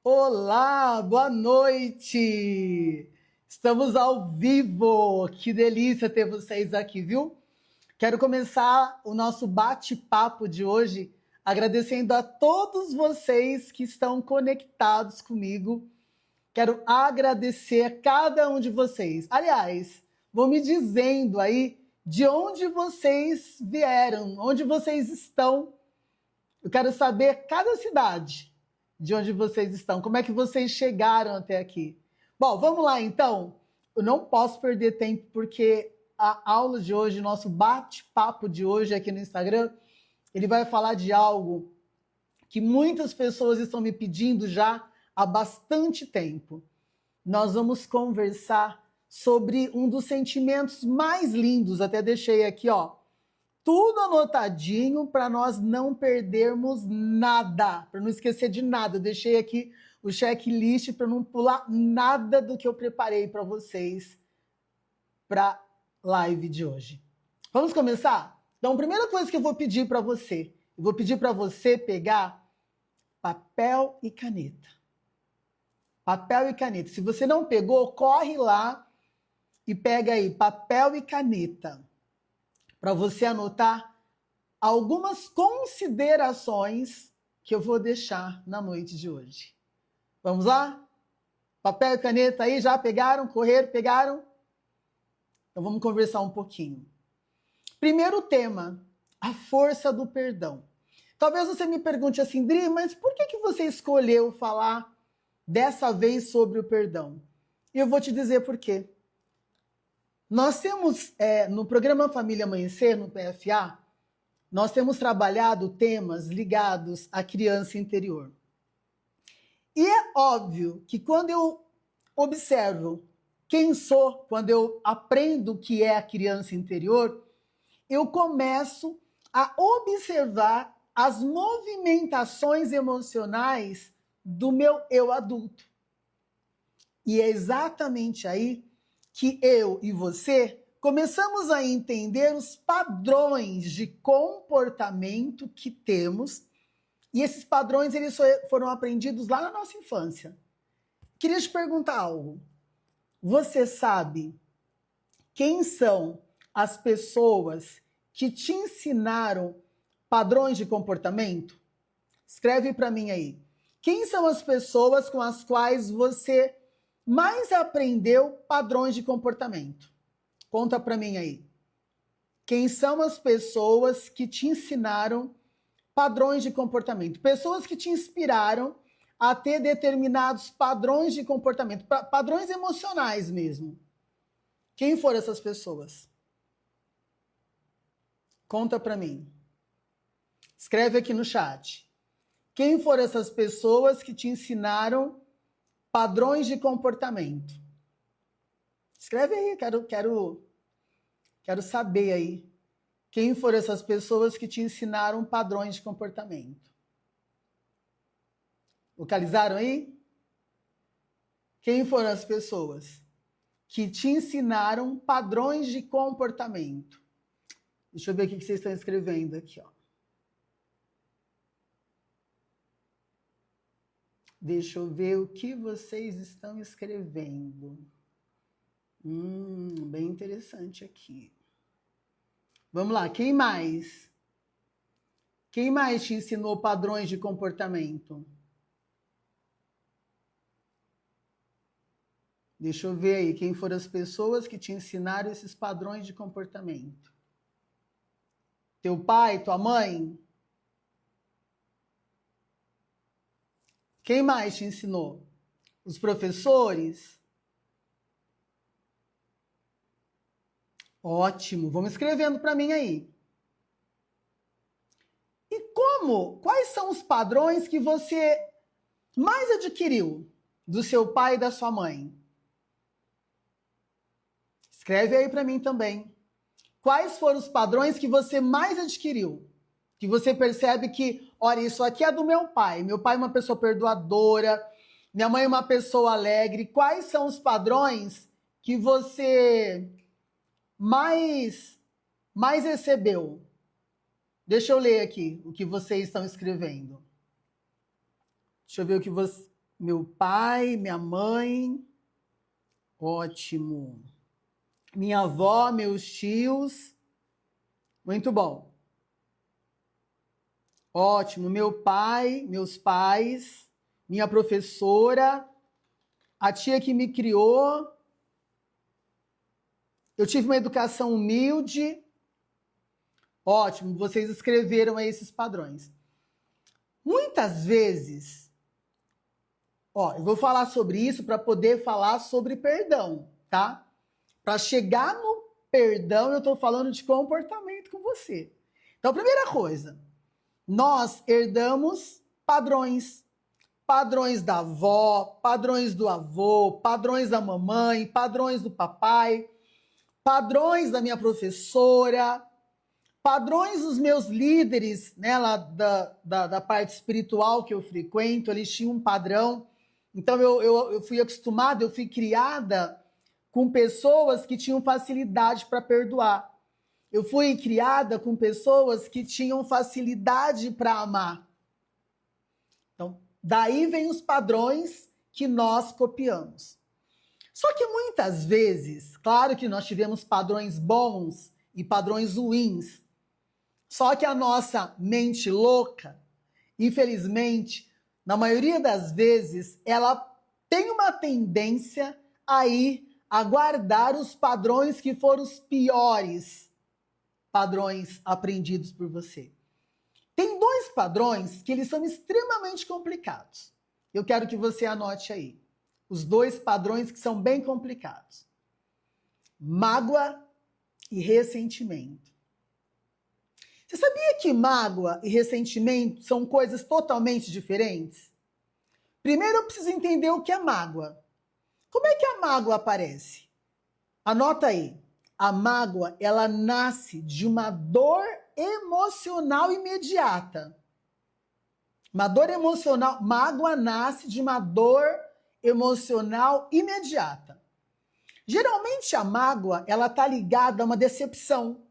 Olá, boa noite! Estamos ao vivo! Que delícia ter vocês aqui, viu? Quero começar o nosso bate-papo de hoje agradecendo a todos vocês que estão conectados comigo. Quero agradecer a cada um de vocês. Aliás, vão me dizendo aí de onde vocês vieram, onde vocês estão. Eu quero saber cada cidade de onde vocês estão, como é que vocês chegaram até aqui. Bom, vamos lá então. Eu não posso perder tempo porque a aula de hoje, nosso bate-papo de hoje aqui no Instagram, ele vai falar de algo que muitas pessoas estão me pedindo já há bastante tempo. Nós vamos conversar sobre um dos sentimentos mais lindos, até deixei aqui, ó, tudo anotadinho para nós não perdermos nada, para não esquecer de nada. Eu deixei aqui o checklist para não pular nada do que eu preparei para vocês para a live de hoje. Vamos começar? Então, a primeira coisa que eu vou pedir para você, eu vou pedir para você pegar papel e caneta. Papel e caneta. Se você não pegou, corre lá e pega aí papel e caneta, para você anotar algumas considerações que eu vou deixar na noite de hoje. Vamos lá? Papel e caneta aí, já pegaram? Correram? Pegaram? Então vamos conversar um pouquinho. Primeiro tema, a força do perdão. Talvez você me pergunte assim, Dri, mas por que você escolheu falar dessa vez sobre o perdão? E eu vou te dizer por quê. Nós temos, no programa Família Amanhecer, no PFA, nós temos trabalhado temas ligados à criança interior. E é óbvio que quando eu observo quem sou, quando eu aprendo o que é a criança interior, eu começo a observar as movimentações emocionais do meu eu adulto. E é exatamente aí que eu e você começamos a entender os padrões de comportamento que temos, e esses padrões eles foram aprendidos lá na nossa infância. Queria te perguntar algo. Você sabe quem são as pessoas que te ensinaram padrões de comportamento? Escreve para mim aí. Quem são as pessoas com as quais você mais aprendeu padrões de comportamento? Conta para mim aí. Quem são as pessoas que te ensinaram padrões de comportamento? Pessoas que te inspiraram a ter determinados padrões de comportamento, padrões emocionais mesmo. Quem foram essas pessoas? Conta para mim. Escreve aqui no chat. Quem foram essas pessoas que te ensinaram padrões de comportamento? Escreve aí, quero saber aí. Quem foram essas pessoas que te ensinaram padrões de comportamento? Localizaram aí? Quem foram as pessoas que te ensinaram padrões de comportamento? Deixa eu ver o que vocês estão escrevendo aqui, ó. Deixa eu ver o que vocês estão escrevendo. Bem interessante aqui. Vamos lá, quem mais? Quem mais te ensinou padrões de comportamento? Deixa eu ver aí, quem foram as pessoas que te ensinaram esses padrões de comportamento? Teu pai, tua mãe? Quem mais te ensinou? Os professores? Ótimo, vamos escrevendo para mim aí. E quais são os padrões que você mais adquiriu do seu pai e da sua mãe? Escreve aí para mim também. Quais foram os padrões que você mais adquiriu? Que você percebe que, olha, isso aqui é do meu pai. Meu pai é uma pessoa perdoadora, minha mãe é uma pessoa alegre. Quais são os padrões que você mais recebeu? Deixa eu ler aqui o que vocês estão escrevendo. Deixa eu ver o que você... meu pai, minha mãe, ótimo. Minha avó, meus tios, muito bom. Ótimo, meu pai, meus pais, minha professora, a tia que me criou. Eu tive uma educação humilde. Ótimo, vocês escreveram aí esses padrões. Muitas vezes, eu vou falar sobre isso para poder falar sobre perdão, tá? Para chegar no perdão, eu estou falando de comportamento com você. Então, primeira coisa, nós herdamos padrões. Padrões da avó, padrões do avô, padrões da mamãe, padrões do papai, padrões da minha professora, padrões dos meus líderes, né, lá da parte espiritual que eu frequento, eles tinham um padrão. Então, eu fui acostumada, eu fui criada com pessoas que tinham facilidade para perdoar. Eu fui criada com pessoas que tinham facilidade para amar. Então, daí vem os padrões que nós copiamos. Só que muitas vezes, claro que nós tivemos padrões bons e padrões ruins. Só que a nossa mente louca, infelizmente, na maioria das vezes, ela tem uma tendência a ir a guardar os padrões que foram os piores padrões aprendidos por você. Tem dois padrões que eles são extremamente complicados. Eu quero que você anote aí. Os dois padrões que são bem complicados. Mágoa e ressentimento. Você sabia que mágoa e ressentimento são coisas totalmente diferentes? Primeiro eu preciso entender o que é mágoa. Como é que a mágoa aparece? Anota aí. A mágoa, ela nasce de uma dor emocional imediata. Uma dor emocional, mágoa nasce de uma dor emocional imediata. Geralmente a mágoa, ela está ligada a uma decepção.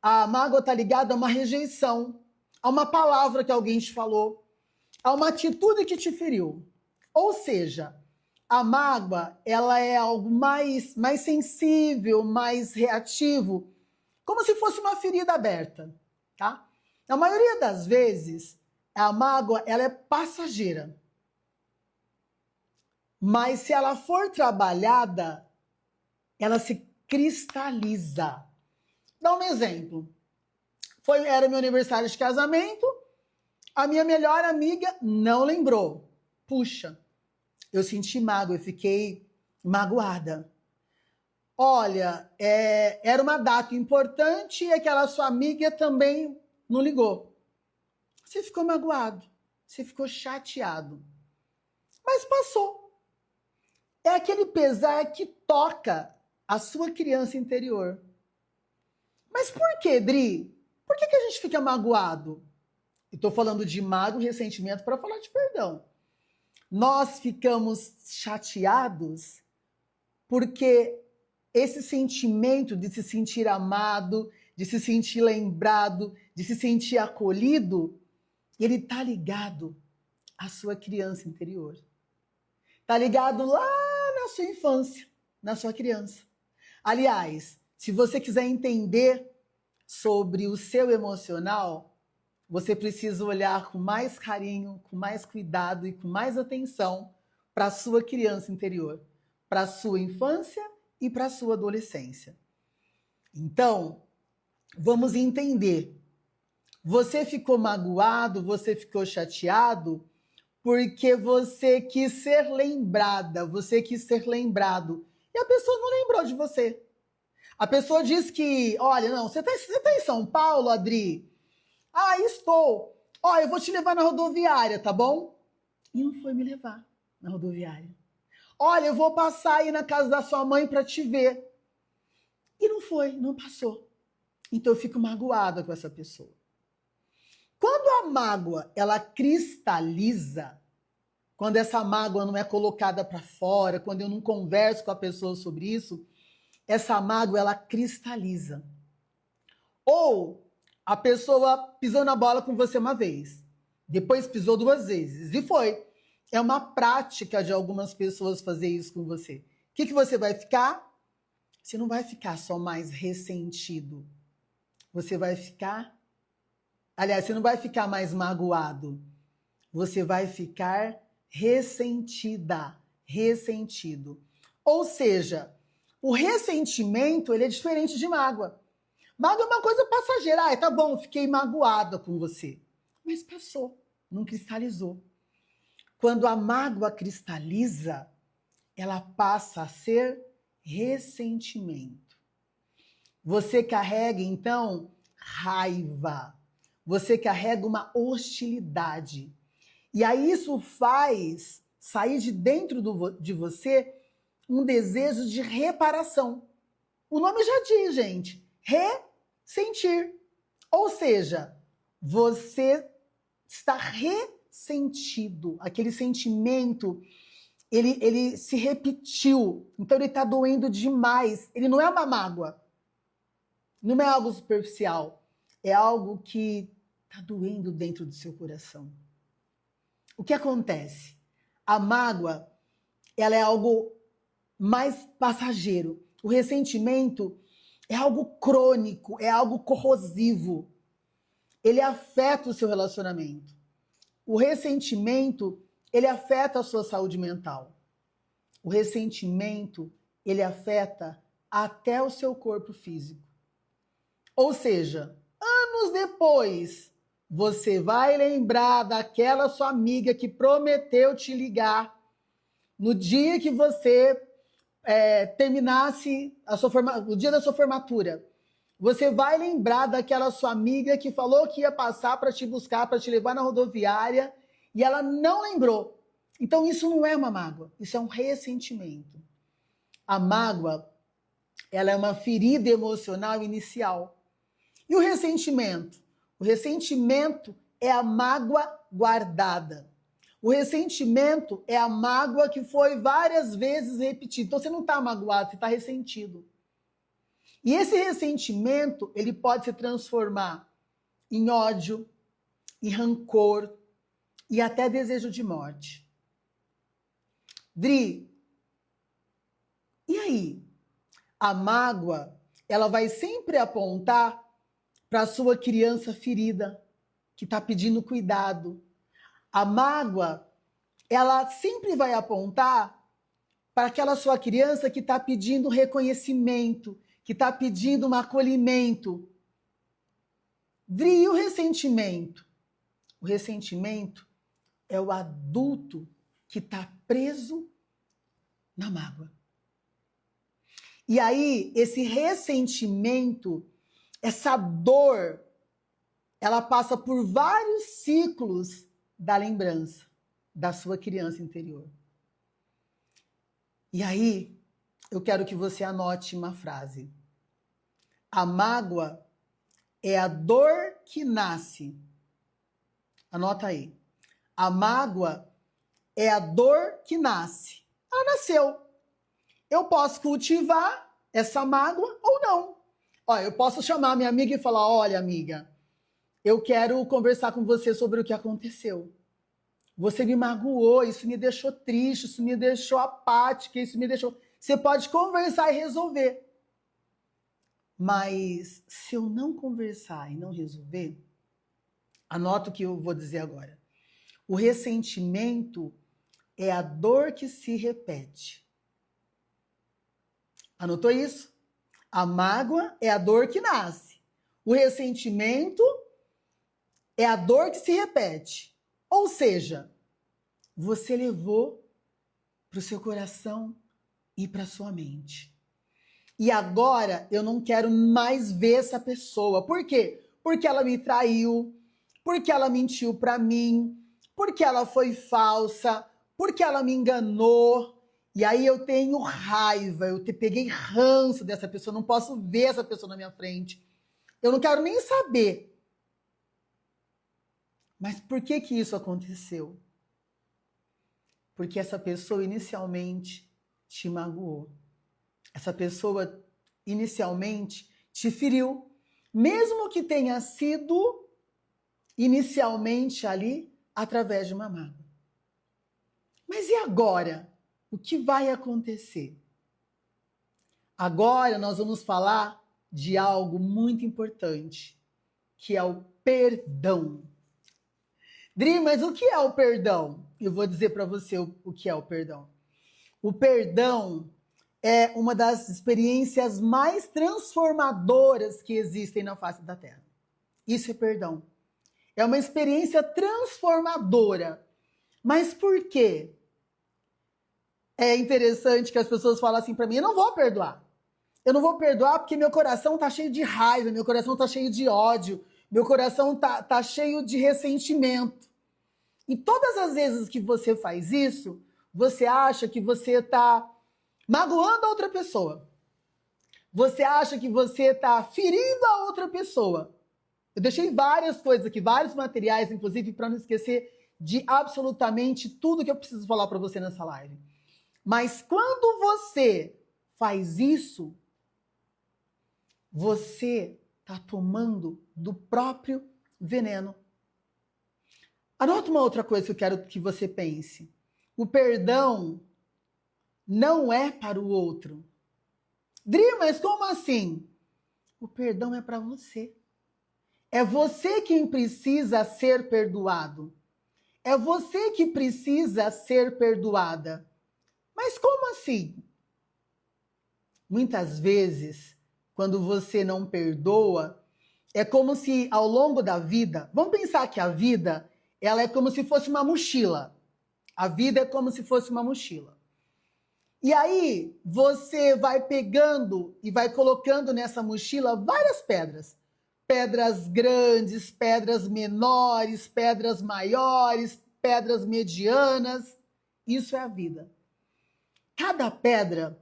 A mágoa está ligada a uma rejeição, a uma palavra que alguém te falou, a uma atitude que te feriu. Ou seja, a mágoa, ela é algo mais sensível, mais reativo, como se fosse uma ferida aberta, tá? Na maioria das vezes, a mágoa, ela é passageira. Mas se ela for trabalhada, ela se cristaliza. Dá um exemplo. Era meu aniversário de casamento, a minha melhor amiga não lembrou. Puxa, eu senti mágoa, eu fiquei magoada. Olha, era uma data importante e aquela sua amiga também não ligou. Você ficou magoado, você ficou chateado. Mas passou. É aquele pesar que toca a sua criança interior. Mas por que, Dri? Por que a gente fica magoado? Estou falando de mágoa e ressentimento para falar de perdão. Nós ficamos chateados porque esse sentimento de se sentir amado, de se sentir lembrado, de se sentir acolhido, ele está ligado à sua criança interior. Está ligado lá na sua infância, na sua criança. Aliás, se você quiser entender sobre o seu emocional, você precisa olhar com mais carinho, com mais cuidado e com mais atenção para a sua criança interior, para a sua infância e para a sua adolescência. Então, vamos entender. Você ficou magoado, você ficou chateado porque você quis ser lembrada, você quis ser lembrado. E a pessoa não lembrou de você. A pessoa diz que, olha, não, você tá em São Paulo, Adri? Ah, estou. Ó, eu vou te levar na rodoviária, tá bom? E não foi me levar na rodoviária. Olha, eu vou passar aí na casa da sua mãe para te ver. E não foi, não passou. Então eu fico magoada com essa pessoa. Quando a mágoa, ela cristaliza, quando essa mágoa não é colocada para fora, quando eu não converso com a pessoa sobre isso, essa mágoa, ela cristaliza. Ou a pessoa pisou na bola com você uma vez, depois pisou 2 vezes, e foi. É uma prática de algumas pessoas fazer isso com você. O que você vai ficar? Você não vai ficar só mais ressentido. Você vai ficar... Aliás, você não vai ficar mais magoado. Você vai ficar ressentida, ressentido. Ou seja, o ressentimento, ele é diferente de mágoa. Mágoa é uma coisa passageira. Ah, tá bom, fiquei magoada com você. Mas passou, não cristalizou. Quando a mágoa cristaliza, ela passa a ser ressentimento. Você carrega, então, raiva. Você carrega uma hostilidade. E aí isso faz sair de dentro de você um desejo de reparação. O nome já diz, gente, ressentir. Ou seja, você está ressentido. Aquele sentimento, ele se repetiu. Então ele está doendo demais. Ele não é uma mágoa. Não é algo superficial. É algo que está doendo dentro do seu coração. O que acontece? A mágoa, ela é algo mais passageiro. O ressentimento é algo crônico, é algo corrosivo. Ele afeta o seu relacionamento. O ressentimento, ele afeta a sua saúde mental. O ressentimento, ele afeta até o seu corpo físico. Ou seja, anos depois, você vai lembrar daquela sua amiga que prometeu te ligar no dia que você terminasse o dia da sua formatura. Você vai lembrar daquela sua amiga que falou que ia passar para te buscar, para te levar na rodoviária, e ela não lembrou. Então isso não é uma mágoa, isso é um ressentimento. A mágoa, ela é uma ferida emocional inicial. E o ressentimento? O ressentimento é a mágoa guardada. O ressentimento é a mágoa que foi várias vezes repetida. Então você não está magoado, você está ressentido. E esse ressentimento, ele pode se transformar em ódio, em rancor e até desejo de morte. Dri, e aí? A mágoa, ela vai sempre apontar para a sua criança ferida, que está pedindo cuidado. A mágoa, ela sempre vai apontar para aquela sua criança que está pedindo reconhecimento, que está pedindo um acolhimento. E o ressentimento? O ressentimento é o adulto que está preso na mágoa. E aí, esse ressentimento, essa dor, ela passa por vários ciclos da lembrança da sua criança interior. E aí, eu quero que você anote uma frase. A mágoa é a dor que nasce. Anota aí. A mágoa é a dor que nasce. Ela nasceu. Eu posso cultivar essa mágoa ou não. Olha, eu posso chamar minha amiga e falar, olha, amiga, eu quero conversar com você sobre o que aconteceu. Você me magoou, isso me deixou triste, isso me deixou apática, isso me deixou... Você pode conversar e resolver. Mas se eu não conversar e não resolver, anota o que eu vou dizer agora. O ressentimento é a dor que se repete. Anotou isso? A mágoa é a dor que nasce. O ressentimento é a dor que se repete. Ou seja, você levou para o seu coração e para a sua mente. E agora eu não quero mais ver essa pessoa. Por quê? Porque ela me traiu, porque ela mentiu para mim, porque ela foi falsa, porque ela me enganou. E aí eu tenho raiva, peguei ranço dessa pessoa, não posso ver essa pessoa na minha frente. Eu não quero nem saber. Mas por que que isso aconteceu? Porque essa pessoa inicialmente te magoou. Essa pessoa inicialmente te feriu, mesmo que tenha sido inicialmente ali através de uma mágoa. e agora? O que vai acontecer? Agora nós vamos falar de algo muito importante, que é o perdão. Dri, mas o que é o perdão? Eu vou dizer para você o que é o perdão. O perdão é uma das experiências mais transformadoras que existem na face da Terra. Isso é perdão. É uma experiência transformadora. Mas por quê? É interessante que as pessoas falam assim para mim, eu não vou perdoar. Eu não vou perdoar porque meu coração tá cheio de raiva, meu coração tá cheio de ódio, meu coração tá cheio de ressentimento. E todas as vezes que você faz isso, você acha que você tá magoando a outra pessoa. Você acha que você está ferindo a outra pessoa. Eu deixei várias coisas aqui, vários materiais, inclusive, para não esquecer de absolutamente tudo que eu preciso falar para você nessa live. Mas quando você faz isso, você está tomando do próprio veneno. Anota uma outra coisa que eu quero que você pense. O perdão não é para o outro. Dri, mas como assim? O perdão é para você. É você quem precisa ser perdoado. É você que precisa ser perdoada. Mas como assim? Muitas vezes, quando você não perdoa, é como se ao longo da vida, vamos pensar que a vida, ela é como se fosse uma mochila. A vida é como se fosse uma mochila. E aí você vai pegando e vai colocando nessa mochila várias pedras. Pedras grandes, pedras menores, pedras maiores, pedras medianas. Isso é a vida. Cada pedra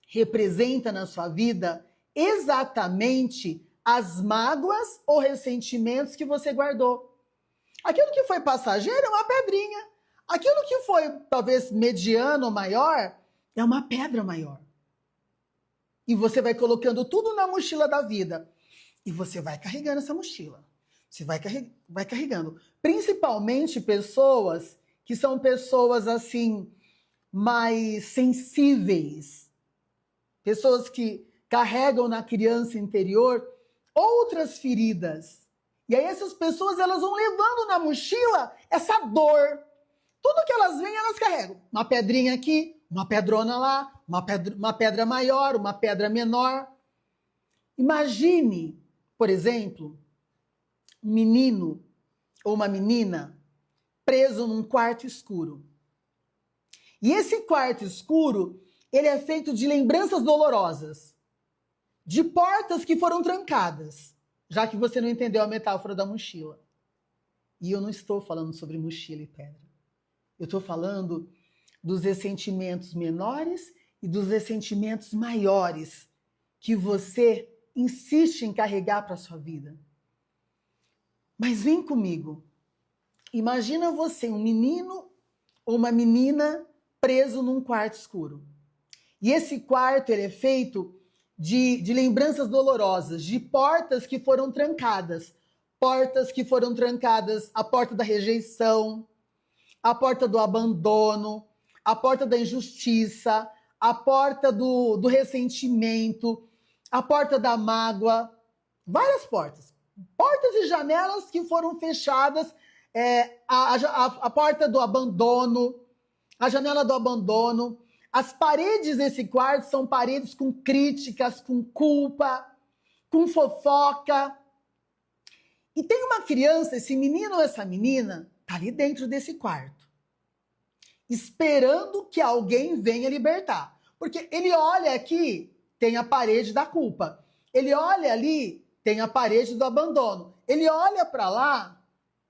representa na sua vida exatamente as mágoas ou ressentimentos que você guardou. Aquilo que foi passageiro é uma pedrinha. Aquilo que foi talvez mediano ou maior é uma pedra maior. E você vai colocando tudo na mochila da vida. E você vai carregando essa mochila. Você vai carregando. Principalmente pessoas que são pessoas assim, mais sensíveis. Pessoas que carregam na criança interior outras feridas. E aí essas pessoas, elas vão levando na mochila essa dor. Tudo que elas veem, elas carregam. Uma pedrinha aqui, uma pedrona lá, uma pedra maior, uma pedra menor. Imagine, por exemplo, um menino ou uma menina preso num quarto escuro. E esse quarto escuro, ele é feito de lembranças dolorosas, de portas que foram trancadas, já que você não entendeu a metáfora da mochila. E eu não estou falando sobre mochila e pedra. Eu estou falando dos ressentimentos menores e dos ressentimentos maiores que você insiste em carregar para a sua vida. Mas vem comigo. Imagina você, um menino ou uma menina preso num quarto escuro. E esse quarto ele é feito de lembranças dolorosas, de portas que foram trancadas. Portas que foram trancadas, a porta da rejeição, a porta do abandono, a porta da injustiça, a porta do ressentimento, a porta da mágoa, várias portas. Portas e janelas que foram fechadas, a porta do abandono, a janela do abandono. As paredes desse quarto são paredes com críticas, com culpa, com fofoca. E tem uma criança, esse menino ou essa menina, tá ali dentro desse quarto, esperando que alguém venha libertar. Porque ele olha aqui, tem a parede da culpa. Ele olha ali, tem a parede do abandono. Ele olha para lá,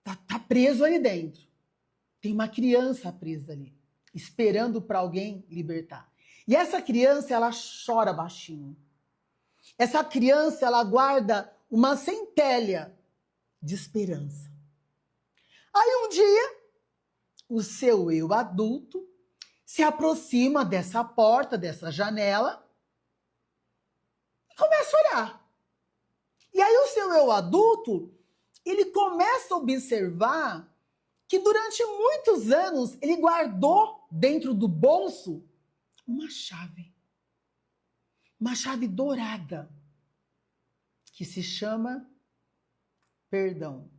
tá preso ali dentro. Tem uma criança presa ali, esperando para alguém libertar. E essa criança, ela chora baixinho. Essa criança, ela guarda uma centelha de esperança. Aí um dia, o seu eu adulto se aproxima dessa porta, dessa janela, e começa a olhar. E aí o seu eu adulto, ele começa a observar que durante muitos anos ele guardou dentro do bolso uma chave. Uma chave dourada, que se chama perdão.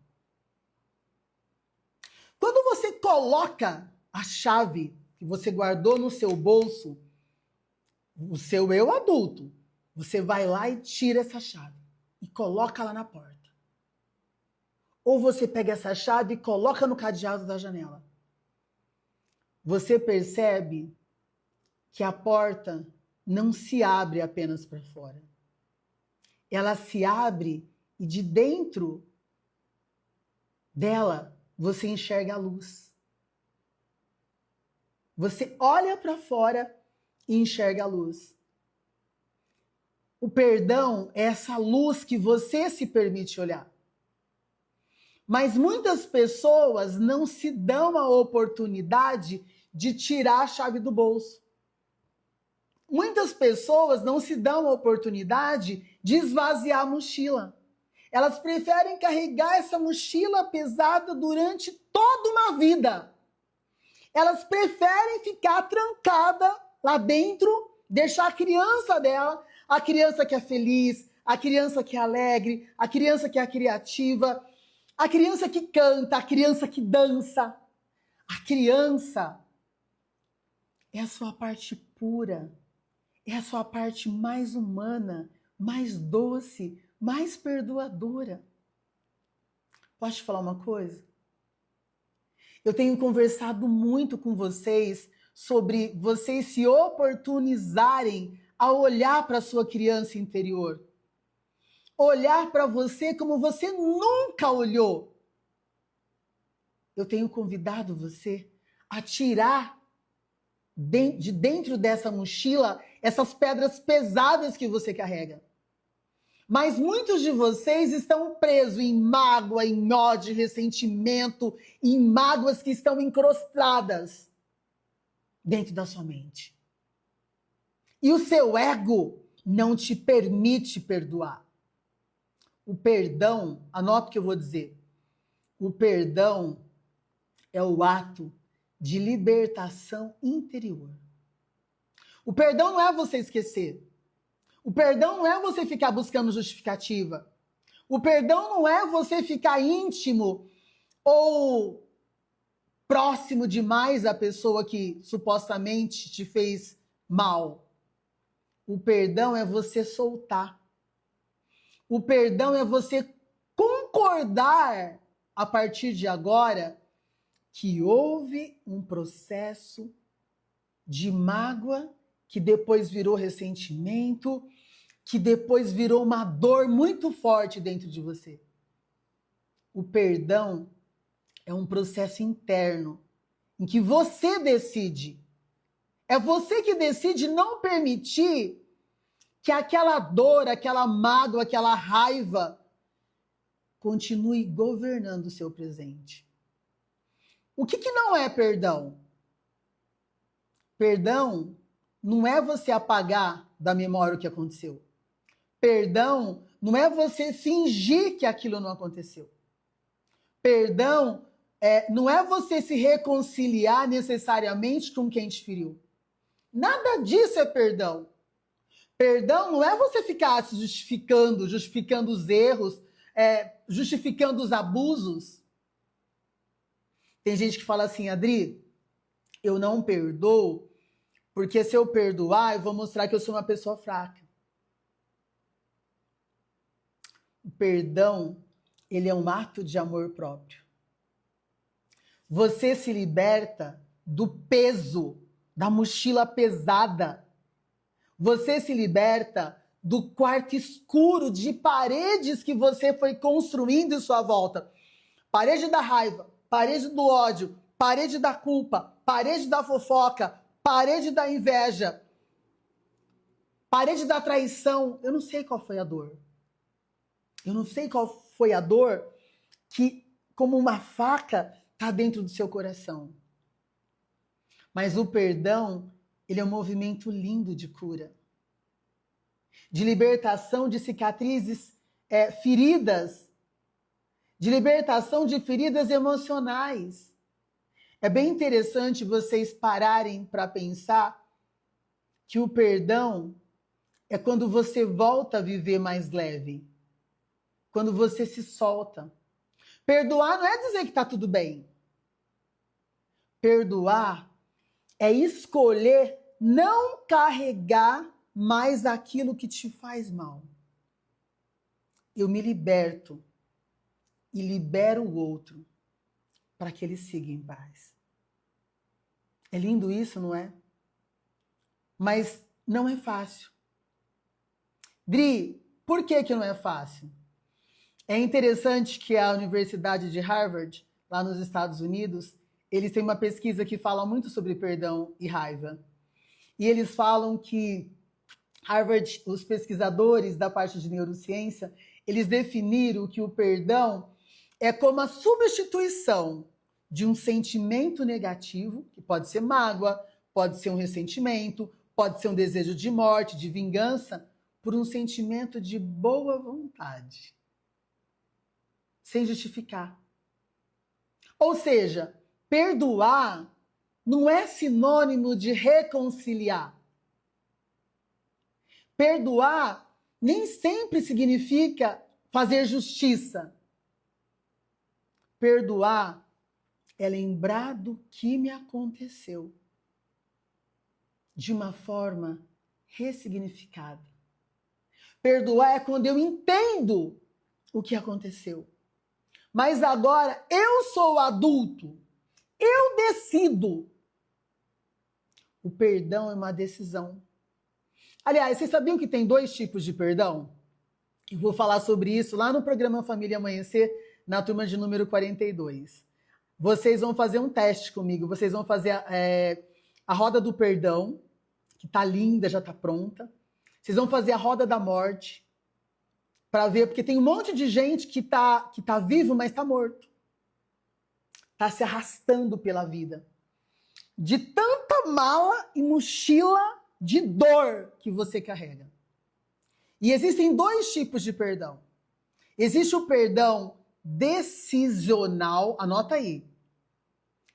Quando você coloca a chave que você guardou no seu bolso, o seu eu adulto, você vai lá e tira essa chave e coloca lá na porta. Ou você pega essa chave e coloca no cadeado da janela. Você percebe que a porta não se abre apenas para fora. Ela se abre e de dentro dela você enxerga a luz. Você olha para fora e enxerga a luz. O perdão é essa luz que você se permite olhar. Mas muitas pessoas não se dão a oportunidade de tirar a chave do bolso. Muitas pessoas não se dão a oportunidade de esvaziar a mochila. Elas preferem carregar essa mochila pesada durante toda uma vida. Elas preferem ficar trancada lá dentro, deixar a criança dela, a criança que é feliz, a criança que é alegre, a criança que é criativa, a criança que canta, a criança que dança. A criança é a sua parte pura, é a sua parte mais humana, mais doce, mais perdoadora. Posso te falar uma coisa? Eu tenho conversado muito com vocês sobre vocês se oportunizarem a olhar para a sua criança interior. Olhar para você como você nunca olhou. Eu tenho convidado você a tirar de dentro dessa mochila essas pedras pesadas que você carrega. Mas muitos de vocês estão presos em mágoa, em ódio, ressentimento, em mágoas que estão encrostadas dentro da sua mente. E o seu ego não te permite perdoar. O perdão, anota o que eu vou dizer. O perdão é o ato de libertação interior. O perdão não é você esquecer. O perdão não é você ficar buscando justificativa. O perdão não é você ficar íntimo ou próximo demais à pessoa que supostamente te fez mal. O perdão é você soltar. O perdão é você concordar a partir de agora que houve um processo de mágoa que depois virou ressentimento, que depois virou uma dor muito forte dentro de você. O perdão é um processo interno em que você decide. É você que decide não permitir que aquela dor, aquela mágoa, aquela raiva continue governando o seu presente. O que não é perdão? Perdão não é você apagar da memória o que aconteceu. Perdão não é você fingir que aquilo não aconteceu. Perdão não é você se reconciliar necessariamente com quem te feriu. Nada disso é perdão. Perdão não é você ficar se justificando os erros, justificando os abusos. Tem gente que fala assim, Adri, eu não perdoo, porque se eu perdoar, eu vou mostrar que eu sou uma pessoa fraca. O perdão, ele é um ato de amor próprio. Você se liberta do peso, da mochila pesada. Você se liberta do quarto escuro de paredes que você foi construindo em sua volta. Parede da raiva, parede do ódio, parede da culpa, parede da fofoca, parede da inveja, parede da traição. Eu não sei qual foi a dor. Eu não sei qual foi a dor que, como uma faca, está dentro do seu coração. Mas o perdão, ele é um movimento lindo de cura, de libertação de cicatrizes, feridas, de libertação de feridas emocionais. É bem interessante vocês pararem para pensar que o perdão é quando você volta a viver mais leve, quando você se solta. Perdoar não é dizer que está tudo bem. Perdoar é escolher não carregar mais aquilo que te faz mal. Eu me liberto e libero o outro para que ele siga em paz. É lindo isso, não é? Mas não é fácil. Dri, por que não é fácil? É interessante que a Universidade de Harvard, lá nos Estados Unidos, eles têm uma pesquisa que fala muito sobre perdão e raiva. E eles falam que Harvard, os pesquisadores da parte de neurociência, eles definiram que o perdão é como a substituição de um sentimento negativo, que pode ser mágoa, pode ser um ressentimento, pode ser um desejo de morte, de vingança, por um sentimento de boa vontade, sem justificar. Ou seja, perdoar não é sinônimo de reconciliar. Perdoar nem sempre significa fazer justiça. Perdoar é lembrar do que me aconteceu de uma forma ressignificada. Perdoar é quando eu entendo o que aconteceu. Mas agora eu sou adulto. Eu decido. O perdão é uma decisão. Aliás, vocês sabiam que tem 2 tipos de perdão? Eu vou falar sobre isso lá no programa Família Amanhecer, na turma de número 42. Vocês vão fazer um teste comigo. Vocês vão fazer a roda do perdão, que tá linda, já tá pronta. Vocês vão fazer a roda da morte, para ver, porque tem um monte de gente que tá vivo, mas tá morto. Tá se arrastando pela vida. De tanta mala e mochila de dor que você carrega. E existem 2 tipos de perdão. Existe o perdão decisional, anota aí.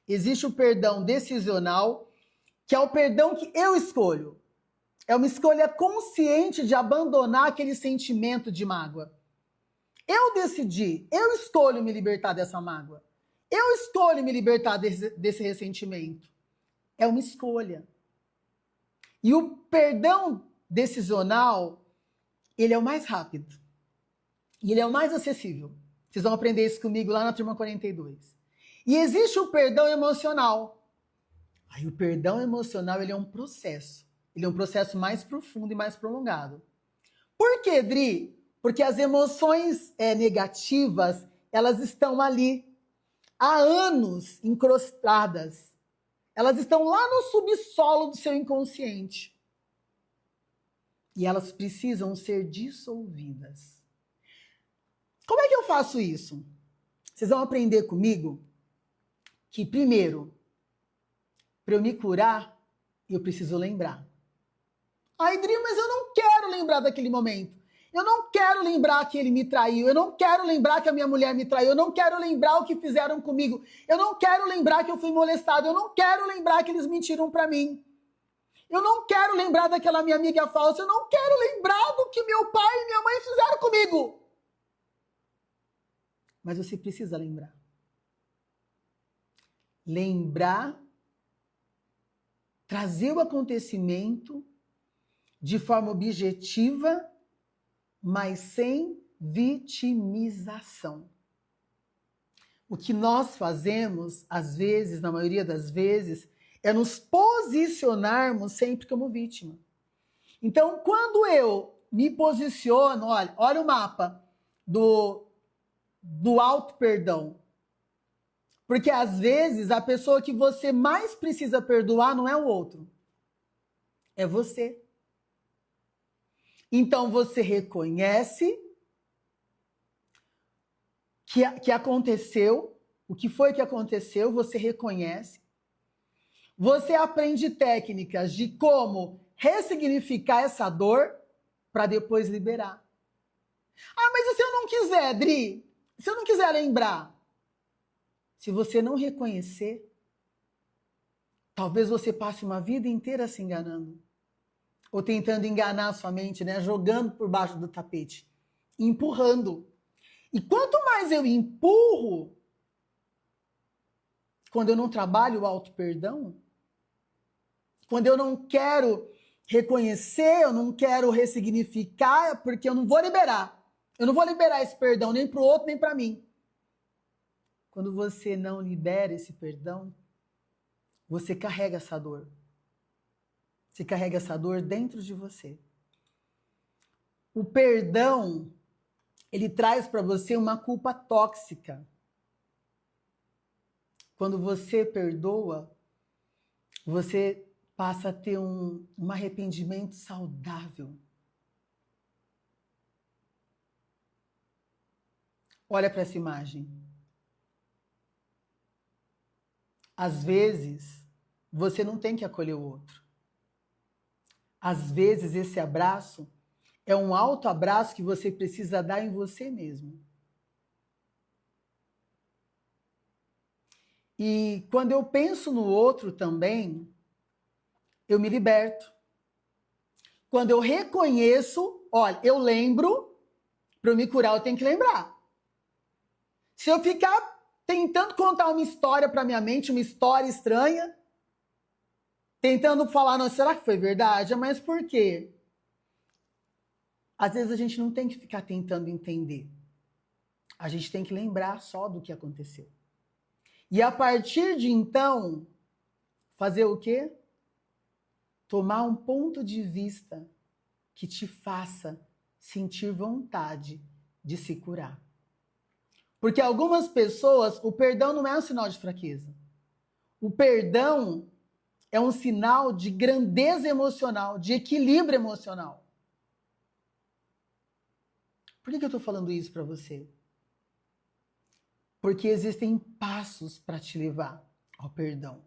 Existe o perdão decisional, que é o perdão que eu escolho. É uma escolha consciente de abandonar aquele sentimento de mágoa. Eu decidi, eu escolho me libertar dessa mágoa. Eu escolho me libertar desse ressentimento. É uma escolha. E o perdão decisional, ele é o mais rápido. E ele é o mais acessível. Vocês vão aprender isso comigo lá na turma 42. E existe o perdão emocional. Aí o perdão emocional, ele é um processo. Ele é um processo mais profundo e mais prolongado. Por quê, Dri? Porque as emoções negativas, elas estão ali há anos encrostadas. Elas estão lá no subsolo do seu inconsciente. E elas precisam ser dissolvidas. Como é que eu faço isso? Vocês vão aprender comigo que, primeiro, para eu me curar, eu preciso lembrar. Ai, Dri, mas eu não quero lembrar daquele momento. Eu não quero lembrar que ele me traiu. Eu não quero lembrar que a minha mulher me traiu. Eu não quero lembrar o que fizeram comigo. Eu não quero lembrar que eu fui molestado. Eu não quero lembrar que eles mentiram para mim. Eu não quero lembrar daquela minha amiga falsa. Eu não quero lembrar do que meu pai e minha mãe fizeram comigo. Mas você precisa lembrar. Lembrar, trazer o acontecimento de forma objetiva, mas sem vitimização. O que nós fazemos, às vezes, na maioria das vezes, é nos posicionarmos sempre como vítima. Então, quando eu me posiciono, olha o mapa do auto-perdão. Porque, às vezes, a pessoa que você mais precisa perdoar não é o outro, é você. Então, você reconhece que aconteceu, o que foi que aconteceu, você reconhece. Você aprende técnicas de como ressignificar essa dor para depois liberar. Ah, mas e se eu não quiser, Dri? Se eu não quiser lembrar? Se você não reconhecer, Talvez você passe uma vida inteira se enganando. Ou tentando enganar a sua mente, né? Jogando por baixo do tapete. Empurrando. E quanto mais eu empurro, quando eu não trabalho o auto-perdão, quando eu não quero reconhecer, eu não quero ressignificar, porque eu não vou liberar. Eu não vou liberar esse perdão nem para o outro, nem para mim. Quando você não libera esse perdão, você carrega essa dor. Você carrega essa dor dentro de você. O perdão, ele traz para você uma culpa tóxica. Quando você perdoa, você passa a ter um arrependimento saudável. Olha para essa imagem. Às vezes, você não tem que acolher o outro. Às vezes, esse abraço é um autoabraço que você precisa dar em você mesmo. E quando eu penso no outro também, eu me liberto. Quando eu reconheço, olha, eu lembro, para eu me curar eu tenho que lembrar. Se eu ficar tentando contar uma história para minha mente, uma história estranha, tentando falar, não, será que foi verdade? Mas por quê? Às vezes a gente não tem que ficar tentando entender. A gente tem que lembrar só do que aconteceu. E a partir de então, fazer o quê? Tomar um ponto de vista que te faça sentir vontade de se curar. Porque algumas pessoas, o perdão não é um sinal de fraqueza. O perdão é um sinal de grandeza emocional, de equilíbrio emocional. Por que eu estou falando isso para você? Porque existem passos para te levar ao perdão.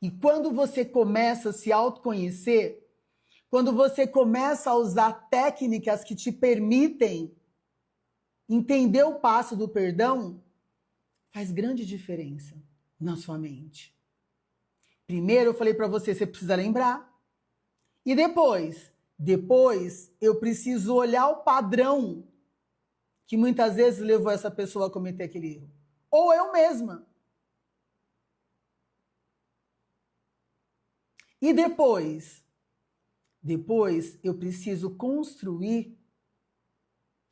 E quando você começa a se autoconhecer, quando você começa a usar técnicas que te permitem entender o passo do perdão, faz grande diferença na sua mente. Primeiro eu falei para você, você precisa lembrar. E depois eu preciso olhar o padrão que muitas vezes levou essa pessoa a cometer aquele erro. Ou eu mesma. E depois eu preciso construir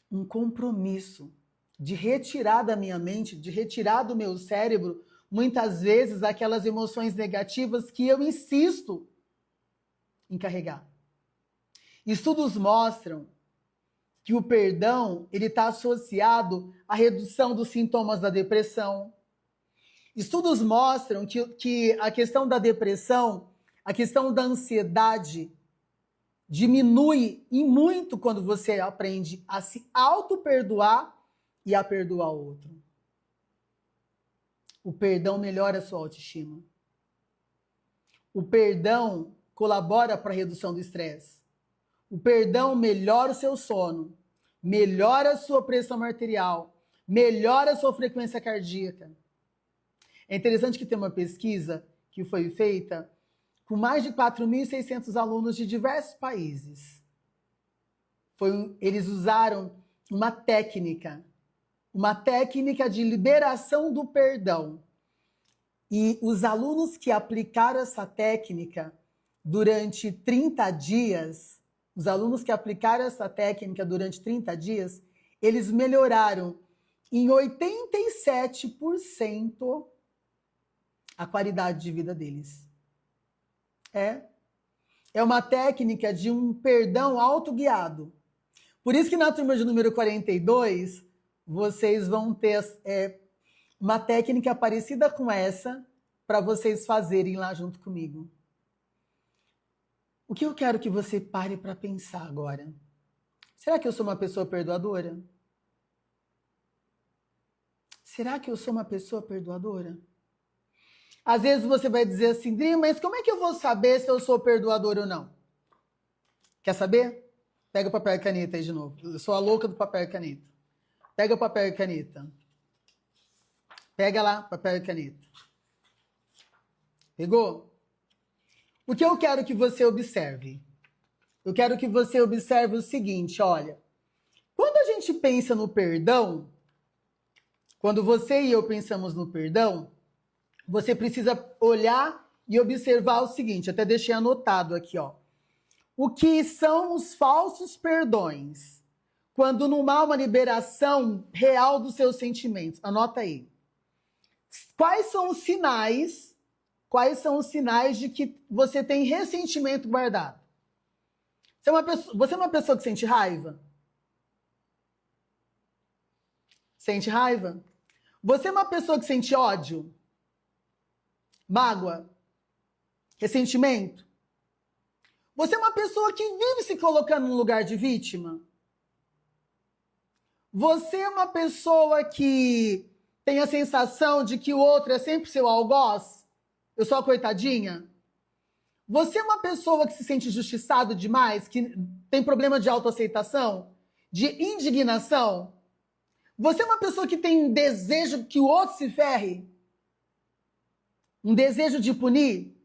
um compromisso de retirar da minha mente, de retirar do meu cérebro, muitas vezes, aquelas emoções negativas que eu insisto em carregar. Estudos mostram que o perdão ele está associado à redução dos sintomas da depressão. Estudos mostram que a questão da depressão, a questão da ansiedade, diminui e muito quando você aprende a se auto-perdoar e a perdoar o outro. O perdão melhora a sua autoestima. O perdão colabora para a redução do estresse. O perdão melhora o seu sono, melhora a sua pressão arterial, melhora a sua frequência cardíaca. É interessante que tem uma pesquisa que foi feita com mais de 4.600 alunos de diversos países. Eles usaram uma técnica de liberação do perdão. E os alunos que aplicaram essa técnica durante 30 dias, eles melhoraram em 87% a qualidade de vida deles. É uma técnica de um perdão autoguiado. Por isso que na turma de número 42, vocês vão ter uma técnica parecida com essa para vocês fazerem lá junto comigo. O que eu quero que você pare para pensar agora? Será que eu sou uma pessoa perdoadora? Será que eu sou uma pessoa perdoadora? Às vezes você vai dizer assim, Dri, mas como é que eu vou saber se eu sou perdoador ou não? Quer saber? Pega o papel e caneta aí de novo. Eu sou a louca do papel e caneta. Pega o papel e caneta. Pega lá, papel e caneta. Pegou? O que eu quero que você observe? Eu quero que você observe o seguinte, olha. Quando a gente pensa no perdão, quando você e eu pensamos no perdão, você precisa olhar e observar o seguinte, até deixei anotado aqui, ó. O que são os falsos perdões? Quando não há uma liberação real dos seus sentimentos. Anota aí. Quais são os sinais? Quais são os sinais de que você tem ressentimento guardado? Você é uma pessoa que sente raiva? Sente raiva? Você é uma pessoa que sente ódio? Mágoa? Ressentimento? Você é uma pessoa que vive se colocando no lugar de vítima? Você é uma pessoa que tem a sensação de que o outro é sempre seu algoz? Eu sou a coitadinha? Você é uma pessoa que se sente injustiçado demais, que tem problema de autoaceitação, de indignação? Você é uma pessoa que tem um desejo que o outro se ferre? Um desejo de punir?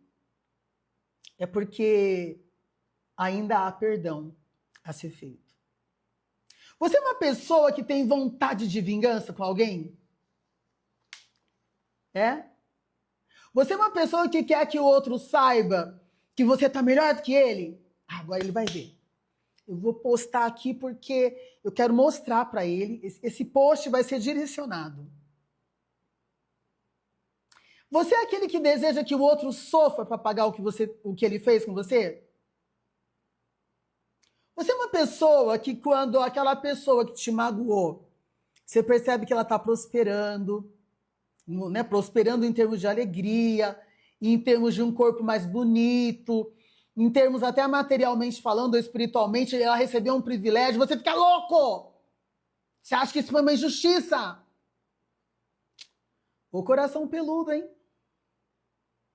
É porque ainda há perdão a ser feito. Você é uma pessoa que tem vontade de vingança com alguém? É? Você é uma pessoa que quer que o outro saiba que você está melhor do que ele? Agora ele vai ver. Eu vou postar aqui porque eu quero mostrar para ele. Esse post vai ser direcionado. Você é aquele que deseja que o outro sofra para pagar o que ele fez com você? Você é uma pessoa que quando aquela pessoa que te magoou, você percebe que ela está prosperando, né? Prosperando em termos de alegria, em termos de um corpo mais bonito, em termos até materialmente falando ou espiritualmente, ela recebeu um privilégio, você fica louco! Você acha que isso foi uma injustiça? O coração peludo, hein?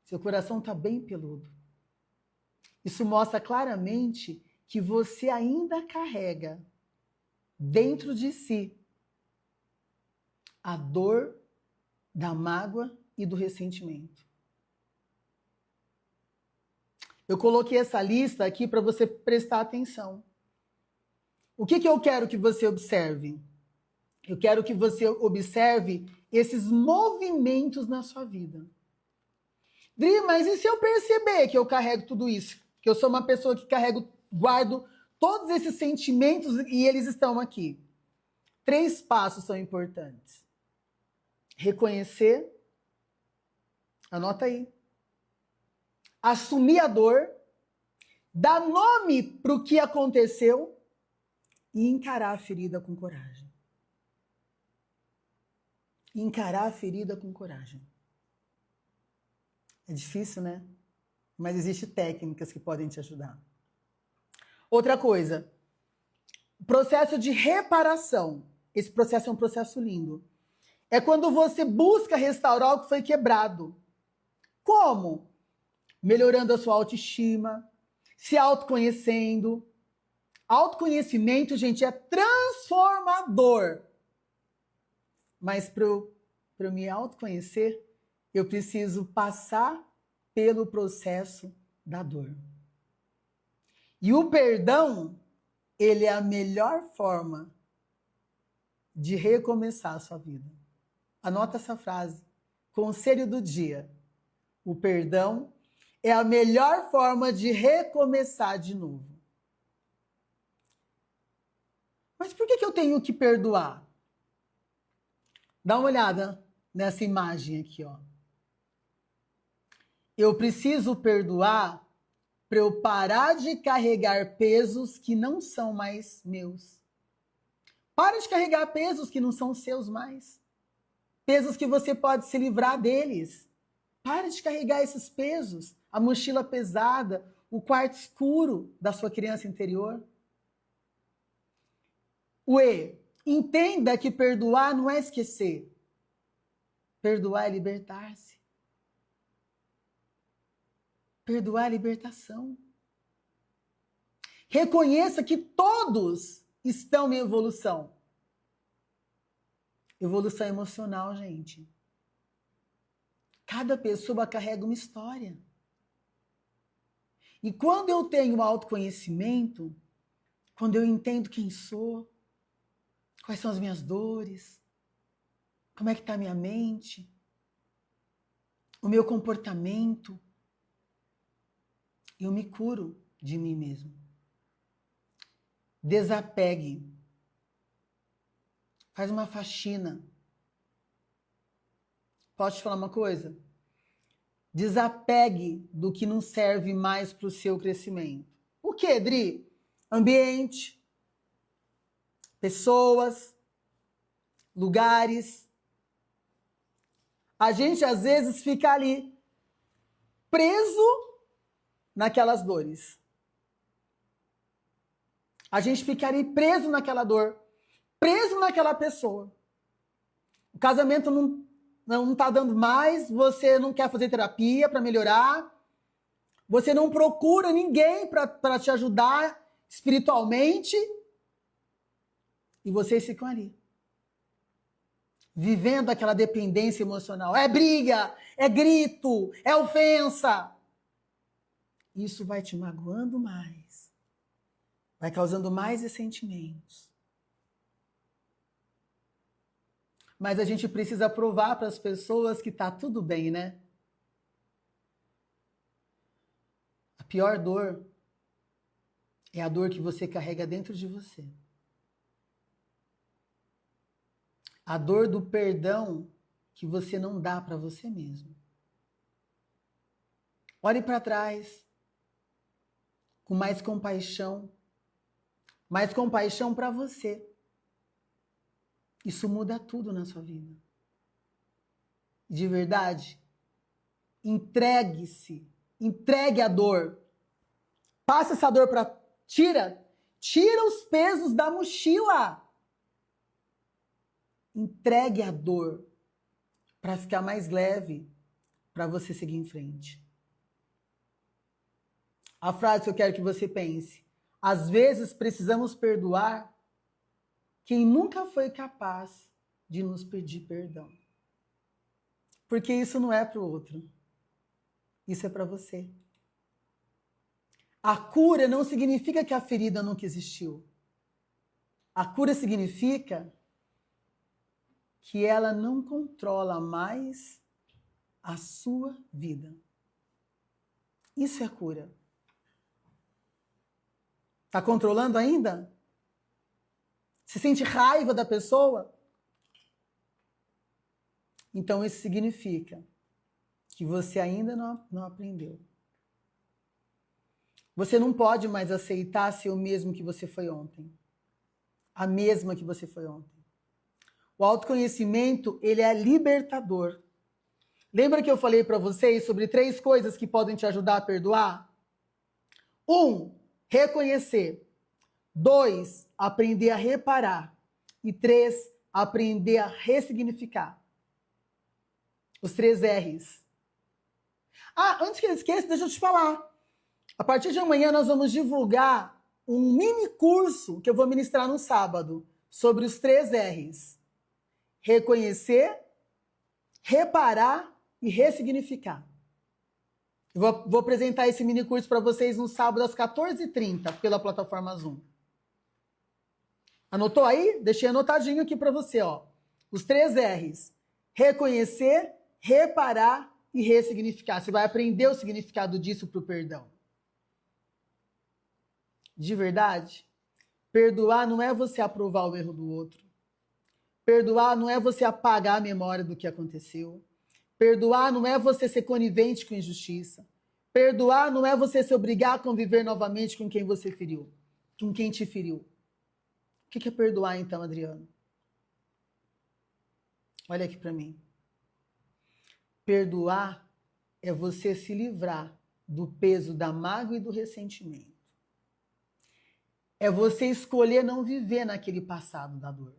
Seu coração está bem peludo. Isso mostra claramente que você ainda carrega dentro de si a dor da mágoa e do ressentimento. Eu coloquei essa lista aqui para você prestar atenção. O que eu quero que você observe? Eu quero que você observe esses movimentos na sua vida. Dri, mas e se eu perceber que eu carrego tudo isso? Que eu sou uma pessoa que guardo todos esses sentimentos e eles estão aqui. 3 passos são importantes. Reconhecer, anota aí. Assumir a dor, dar nome para o que aconteceu e encarar a ferida com coragem. Encarar a ferida com coragem. É difícil, né? Mas existem técnicas que podem te ajudar. Outra coisa, processo de reparação. Esse processo é um processo lindo. É quando você busca restaurar o que foi quebrado. Como? Melhorando a sua autoestima, se autoconhecendo. Autoconhecimento, gente, é transformador. Mas para eu me autoconhecer, eu preciso passar pelo processo da dor. E o perdão, ele é a melhor forma de recomeçar a sua vida. Anota essa frase. Conselho do dia. O perdão é a melhor forma de recomeçar de novo. Mas por que eu tenho que perdoar? Dá uma olhada nessa imagem aqui, ó. Eu preciso perdoar para eu parar de carregar pesos que não são mais meus. Para de carregar pesos que não são seus mais. Pesos que você pode se livrar deles. Para de carregar esses pesos. A mochila pesada, o quarto escuro da sua criança interior. Entenda que perdoar não é esquecer. Perdoar é libertar-se. Perdoar é libertação. Reconheça que todos estão em evolução. Evolução emocional, gente. Cada pessoa carrega uma história. E quando eu tenho autoconhecimento, quando eu entendo quem sou, quais são as minhas dores, como é que está a minha mente, o meu comportamento, eu me curo de mim mesmo. Desapegue. Faz uma faxina. Posso te falar uma coisa? Desapegue do que não serve mais para o seu crescimento. O que, Dri? Ambiente, pessoas, lugares. A gente, às vezes, fica ali, preso naquelas dores. A gente fica ali preso naquela dor, preso naquela pessoa. O casamento não está dando mais, você não quer fazer terapia para melhorar, você não procura ninguém para te ajudar espiritualmente, e vocês ficam ali, vivendo aquela dependência emocional. É briga, é grito, é ofensa. Isso vai te magoando mais, vai causando mais ressentimentos. Mas a gente precisa provar para as pessoas que está tudo bem, né? A pior dor é a dor que você carrega dentro de você. A dor do perdão que você não dá para você mesmo. Olhe para trás com mais compaixão para você. Isso muda tudo na sua vida. De verdade, entregue-se, entregue a dor. Passa essa dor para... Tira os pesos da mochila. Entregue a dor para ficar mais leve, para você seguir em frente. A frase que eu quero que você pense: às vezes precisamos perdoar quem nunca foi capaz de nos pedir perdão. Porque isso não é para o outro. Isso é para você. A cura não significa que a ferida nunca existiu. A cura significa que ela não controla mais a sua vida. Isso é cura. Está controlando ainda? Você sente raiva da pessoa? Então isso significa que você ainda não aprendeu. Você não pode mais aceitar ser o mesmo que você foi ontem. A mesma que você foi ontem. O autoconhecimento, ele é libertador. Lembra que eu falei para vocês sobre 3 coisas que podem te ajudar a perdoar? 1, reconhecer. 2, aprender a reparar. E 3, aprender a ressignificar. Os 3 R's. Antes que eu esqueça, deixa eu te falar. A partir de amanhã nós vamos divulgar um mini curso que eu vou ministrar no sábado sobre os 3 R's. Reconhecer, reparar e ressignificar. Eu vou apresentar esse mini curso para vocês no sábado às 14h30 pela plataforma Zoom. Anotou aí? Deixei anotadinho aqui para você, ó. Os 3 R's. Reconhecer, reparar e ressignificar. Você vai aprender o significado disso para o perdão. De verdade, perdoar não é você aprovar o erro do outro. Perdoar não é você apagar a memória do que aconteceu. Perdoar não é você ser conivente com injustiça. Perdoar não é você se obrigar a conviver novamente com quem você feriu, com quem te feriu. O que é perdoar então, Adriano? Olha aqui para mim. Perdoar é você se livrar do peso da mágoa e do ressentimento. É você escolher não viver naquele passado da dor.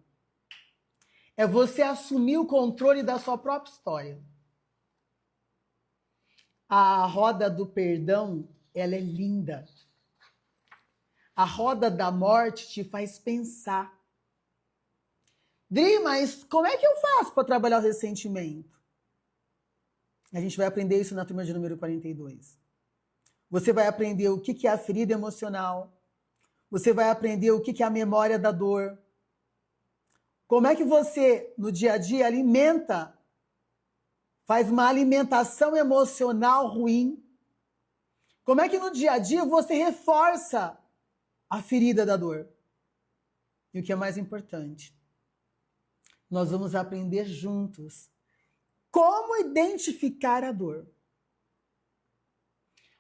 É você assumir o controle da sua própria história. A roda do perdão, ela é linda. A roda da morte te faz pensar. Dri, mas como é que eu faço para trabalhar o ressentimento? A gente vai aprender isso na turma de número 42. Você vai aprender o que é a ferida emocional. Você vai aprender o que é a memória da dor. Como é que você, no dia a dia, faz uma alimentação emocional ruim? Como é que no dia a dia você reforça a ferida da dor? E o que é mais importante, nós vamos aprender juntos como identificar a dor.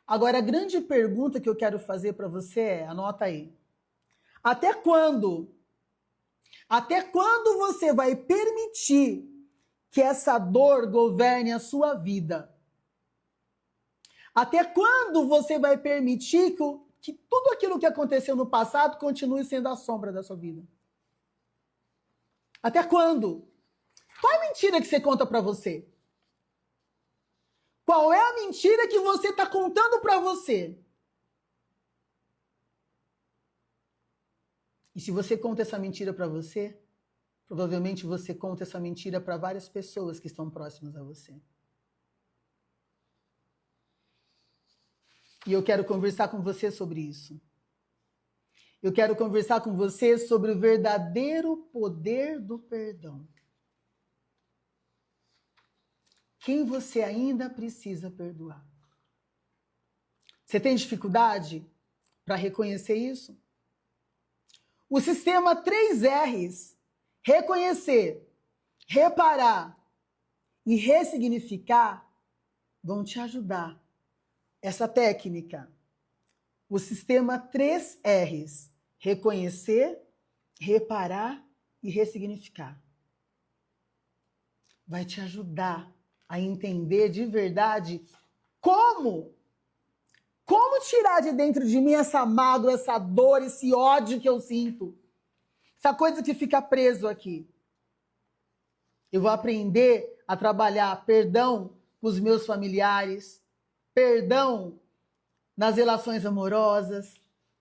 Agora, a grande pergunta que eu quero fazer para você é, anota aí, até quando você vai permitir que essa dor governe a sua vida? Até quando você vai permitir que tudo aquilo que aconteceu no passado continue sendo a sombra da sua vida? Até quando? Qual é a mentira que você conta para você? Qual é a mentira que você está contando para você? E se você conta essa mentira para você, provavelmente você conta essa mentira para várias pessoas que estão próximas a você. E eu quero conversar com você sobre isso. Eu quero conversar com você sobre o verdadeiro poder do perdão. Quem você ainda precisa perdoar? Você tem dificuldade para reconhecer isso? O sistema 3Rs, reconhecer, reparar e ressignificar, vão te ajudar. Essa técnica, o sistema 3Rs, reconhecer, reparar e ressignificar, vai te ajudar a entender de verdade como tirar de dentro de mim essa mágoa, essa dor, esse ódio que eu sinto, essa coisa que fica preso aqui. Eu vou aprender a trabalhar perdão com os meus familiares, perdão nas relações amorosas,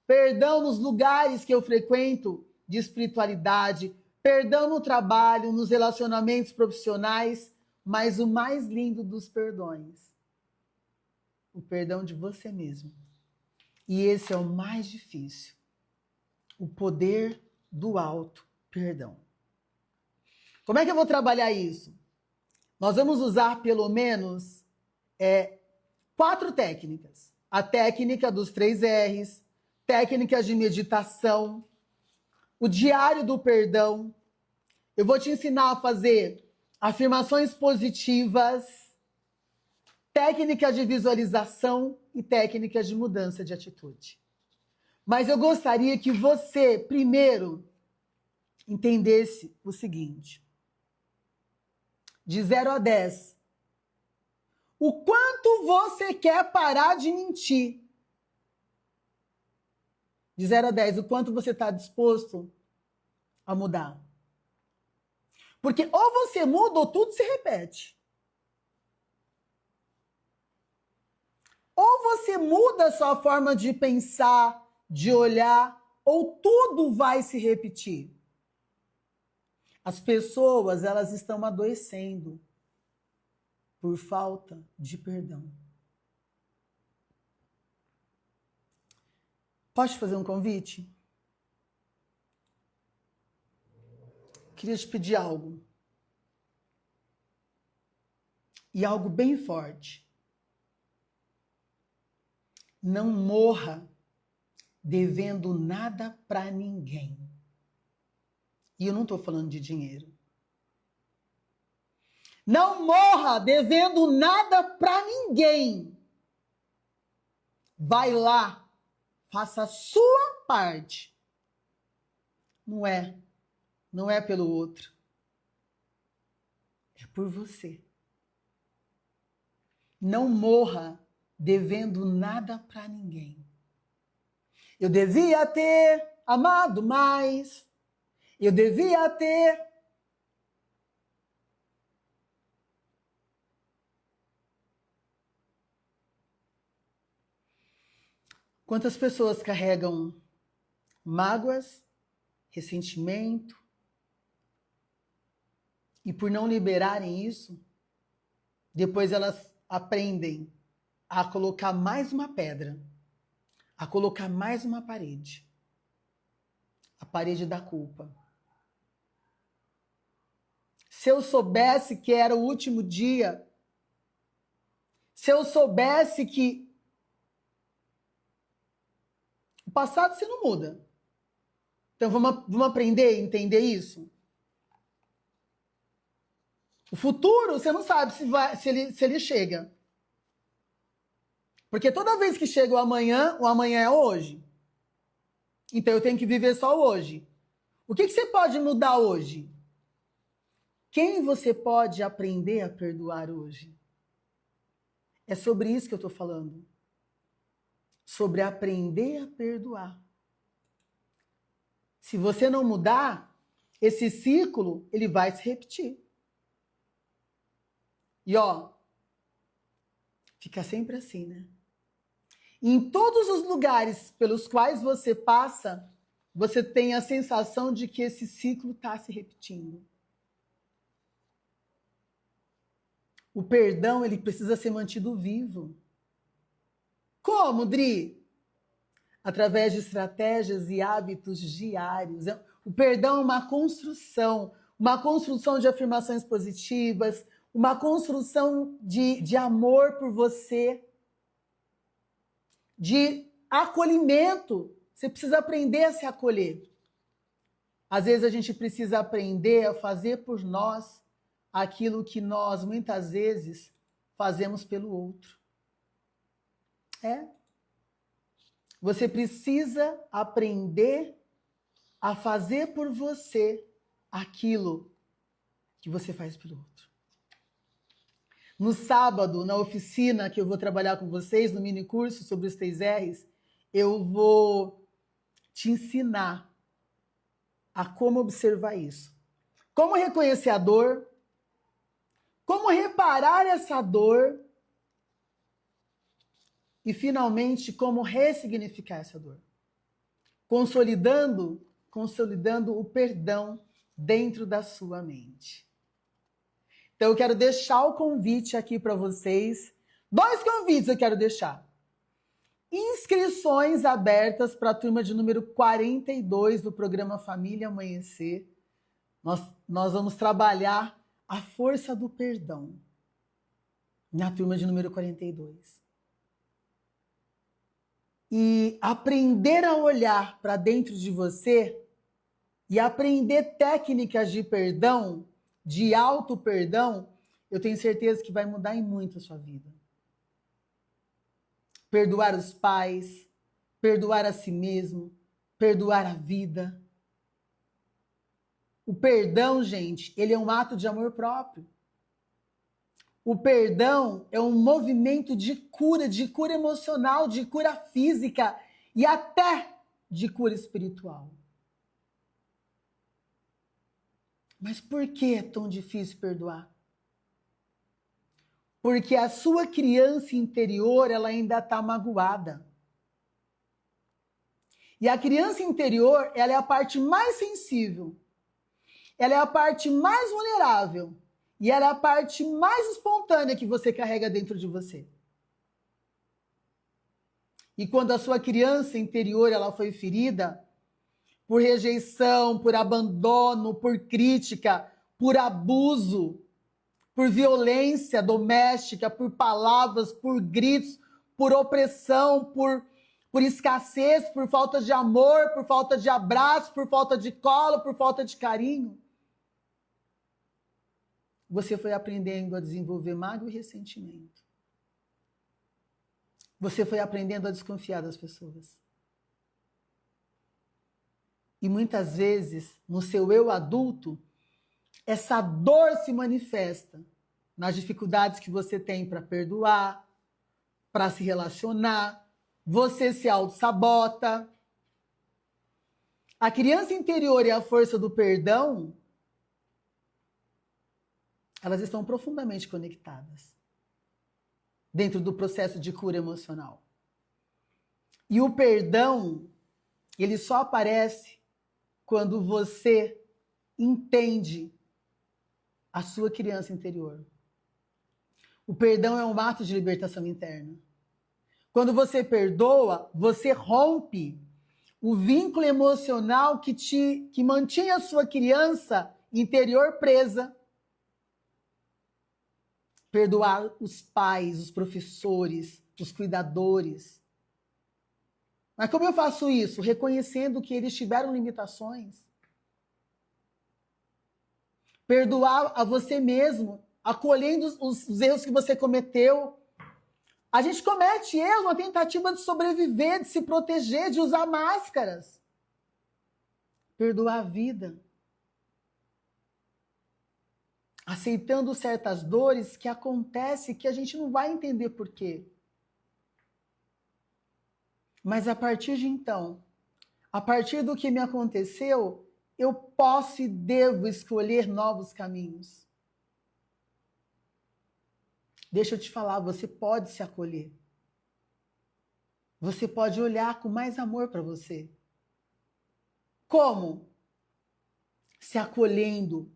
perdão nos lugares que eu frequento de espiritualidade, perdão no trabalho, nos relacionamentos profissionais, mas o mais lindo dos perdões, o perdão de você mesmo. E esse é o mais difícil, o poder do auto-perdão. Como é que eu vou trabalhar isso? Nós vamos usar pelo menos 4 técnicas. A técnica dos 3Rs, técnicas de meditação, o diário do perdão. Eu vou te ensinar a fazer afirmações positivas, técnicas de visualização e técnicas de mudança de atitude. Mas eu gostaria que você, primeiro, entendesse o seguinte. De 0 a 10, o quanto você quer parar de mentir? De 0 a 10, o quanto você está disposto a mudar? Porque ou você muda ou tudo se repete. Ou você muda a sua forma de pensar, de olhar, ou tudo vai se repetir. As pessoas, elas estão adoecendo por falta de perdão. Posso te fazer um convite? Queria te pedir algo. E algo bem forte. Não morra devendo nada para ninguém. E eu não estou falando de dinheiro. Não morra devendo nada para ninguém. Vai lá, faça a sua parte. Não é pelo outro. É por você. Não morra devendo nada para ninguém. Eu devia ter amado mais. Eu devia ter. Quantas pessoas carregam mágoas, ressentimento, e por não liberarem isso, depois elas aprendem a colocar mais uma pedra, a colocar mais uma parede. A parede da culpa. Se eu soubesse que era o último dia, se eu soubesse que o passado você não muda. Então vamos aprender a entender isso? O futuro você não sabe se ele chega. Porque toda vez que chega o amanhã é hoje. Então eu tenho que viver só hoje. O que você pode mudar hoje? Quem você pode aprender a perdoar hoje? É sobre isso que eu estou falando. Sobre aprender a perdoar. Se você não mudar, esse ciclo ele vai se repetir. E ó, fica sempre assim, né? E em todos os lugares pelos quais você passa, você tem a sensação de que esse ciclo está se repetindo. O perdão, ele precisa ser mantido vivo. Como, Dri? Através de estratégias e hábitos diários. O perdão é uma construção de afirmações positivas, uma construção de amor por você, de acolhimento. Você precisa aprender a se acolher. Às vezes a gente precisa aprender a fazer por nós aquilo que nós, muitas vezes, fazemos pelo outro. Você precisa aprender a fazer por você aquilo que você faz pelo outro. No sábado, na oficina que eu vou trabalhar com vocês, no mini curso sobre os 3 R's, eu vou te ensinar a como observar isso. Como reconhecer a dor, como reparar essa dor e, finalmente, como ressignificar essa dor. Consolidando o perdão dentro da sua mente. Então, eu quero deixar o convite aqui para vocês. 2 convites eu quero deixar. Inscrições abertas para a turma de número 42 do programa Família Amanhecer. Nós vamos trabalhar a força do perdão na turma de número 42. E aprender a olhar para dentro de você e aprender técnicas de perdão, de auto-perdão, eu tenho certeza que vai mudar em muito a sua vida. Perdoar os pais, perdoar a si mesmo, perdoar a vida. O perdão, gente, ele é um ato de amor próprio. O perdão é um movimento de cura emocional, de cura física e até de cura espiritual. Mas por que é tão difícil perdoar? Porque a sua criança interior, ela ainda está magoada. E a criança interior, ela é a parte mais sensível. Ela é a parte mais vulnerável. E ela é a parte mais espontânea que você carrega dentro de você. E quando a sua criança interior ela foi ferida por rejeição, por abandono, por crítica, por abuso, por violência doméstica, por palavras, por gritos, por opressão, por escassez, por falta de amor, por falta de abraço, por falta de colo, por falta de carinho, você foi aprendendo a desenvolver mágoa e ressentimento. Você foi aprendendo a desconfiar das pessoas. E muitas vezes, no seu eu adulto, essa dor se manifesta nas dificuldades que você tem para perdoar, para se relacionar, você se auto-sabota. A criança interior e a força do perdão, elas estão profundamente conectadas dentro do processo de cura emocional. E o perdão, ele só aparece quando você entende a sua criança interior. O perdão é um ato de libertação interna. Quando você perdoa, você rompe o vínculo emocional que mantinha a sua criança interior presa. Perdoar os pais, os professores, os cuidadores. Mas como eu faço isso? Reconhecendo que eles tiveram limitações. Perdoar a você mesmo, acolhendo os erros que você cometeu. A gente comete erros na tentativa de sobreviver, de se proteger, de usar máscaras. Perdoar a vida. Aceitando certas dores que acontecem que a gente não vai entender por quê. Mas a partir de então, a partir do que me aconteceu, eu posso e devo escolher novos caminhos. Deixa eu te falar, você pode se acolher. Você pode olhar com mais amor para você. Como? Se acolhendo.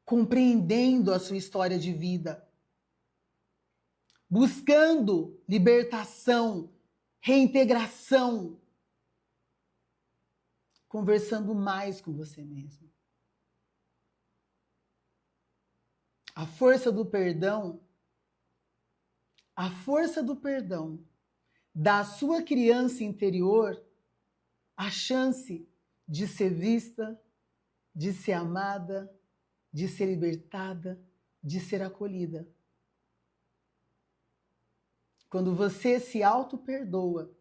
Compreendendo a sua história de vida. Buscando libertação, reintegração. Conversando mais com você mesmo. A força do perdão dá à sua criança interior a chance de ser vista, de ser amada, de ser libertada, de ser acolhida. Quando você se auto-perdoa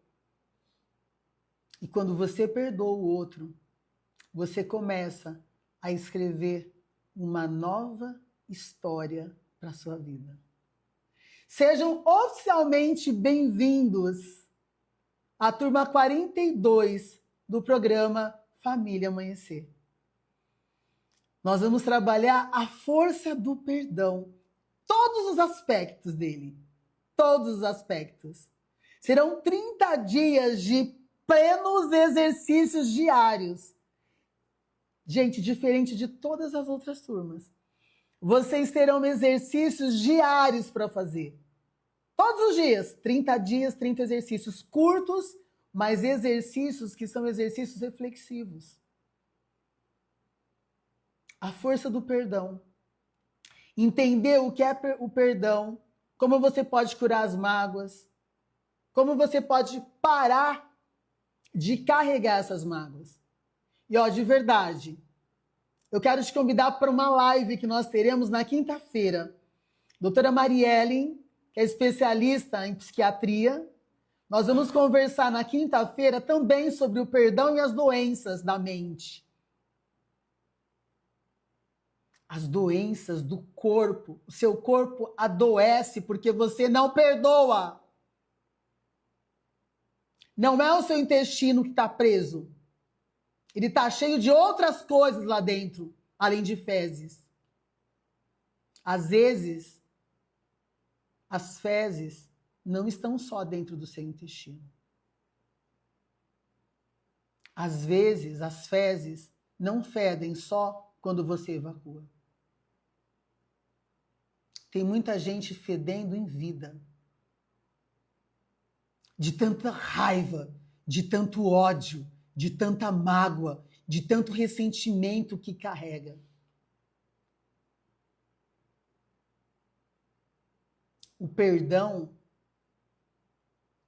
e quando você perdoa o outro, você começa a escrever uma nova história para a sua vida. Sejam oficialmente bem-vindos à turma 42 do programa Família Amanhecer. Nós vamos trabalhar a força do perdão, todos os aspectos dele, todos os aspectos. Serão 30 dias de plenos exercícios diários. Gente, diferente de todas as outras turmas. Vocês terão exercícios diários para fazer. Todos os dias, 30 dias, 30 exercícios curtos, mas exercícios que são exercícios reflexivos. A força do perdão. Entender o que é o perdão, como você pode curar as mágoas, como você pode parar de carregar essas mágoas. E ó, de verdade, eu quero te convidar para uma live que nós teremos na quinta-feira. Doutora Marielle, que é especialista em psiquiatria, nós vamos conversar na quinta-feira também sobre o perdão e as doenças da mente. As doenças do corpo. O seu corpo adoece porque você não perdoa. Não é o seu intestino que está preso. Ele está cheio de outras coisas lá dentro, além de fezes. Às vezes, as fezes não estão só dentro do seu intestino. Às vezes, as fezes não fedem só quando você evacua. Tem muita gente fedendo em vida. De tanta raiva, de tanto ódio, de tanta mágoa, de tanto ressentimento que carrega. O perdão,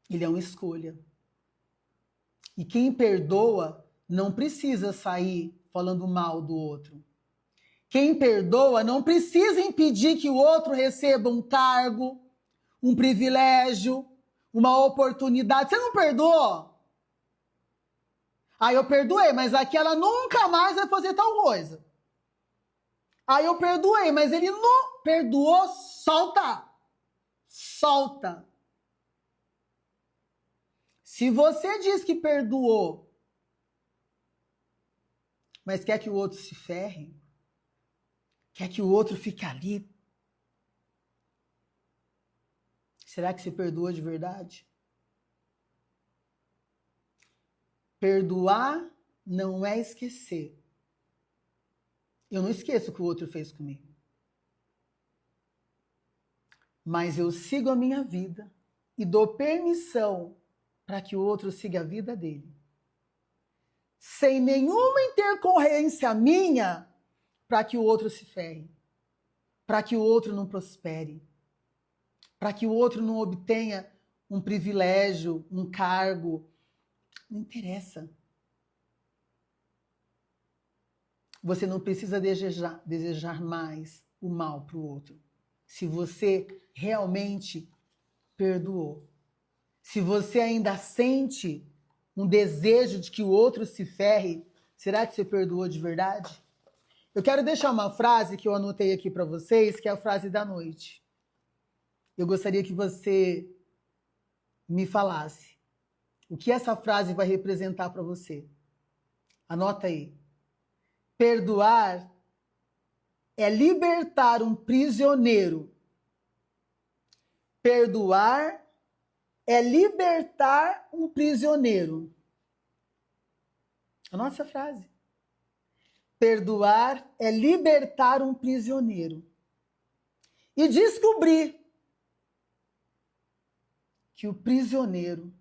ele é uma escolha. E quem perdoa não precisa sair falando mal do outro. Quem perdoa não precisa impedir que o outro receba um cargo, um privilégio, uma oportunidade. Você não perdoou? Aí eu perdoei, mas aquela nunca mais vai fazer tal coisa. Aí eu perdoei, mas ele não perdoou, solta. Solta. Se você diz que perdoou, mas quer que o outro se ferre, quer que o outro fique ali, será que você perdoou de verdade? Perdoar não é esquecer. Eu não esqueço o que o outro fez comigo. mas eu sigo a minha vida e dou permissão para que o outro siga a vida dele. Sem nenhuma intercorrência minha para que o outro se ferre, para que o outro não prospere, para que o outro não obtenha um privilégio, um cargo. Não interessa. Você não precisa desejar mais o mal para o outro. Se você realmente perdoou. Se você ainda sente um desejo de que o outro se ferre, será que você perdoou de verdade? Eu quero deixar uma frase que eu anotei aqui para vocês, que é a frase da noite. Eu gostaria que você me falasse o que essa frase vai representar para você. Anota aí. Perdoar é libertar um prisioneiro. Perdoar é libertar um prisioneiro. Anota essa frase. Perdoar é libertar um prisioneiro. E descobrir que o prisioneiro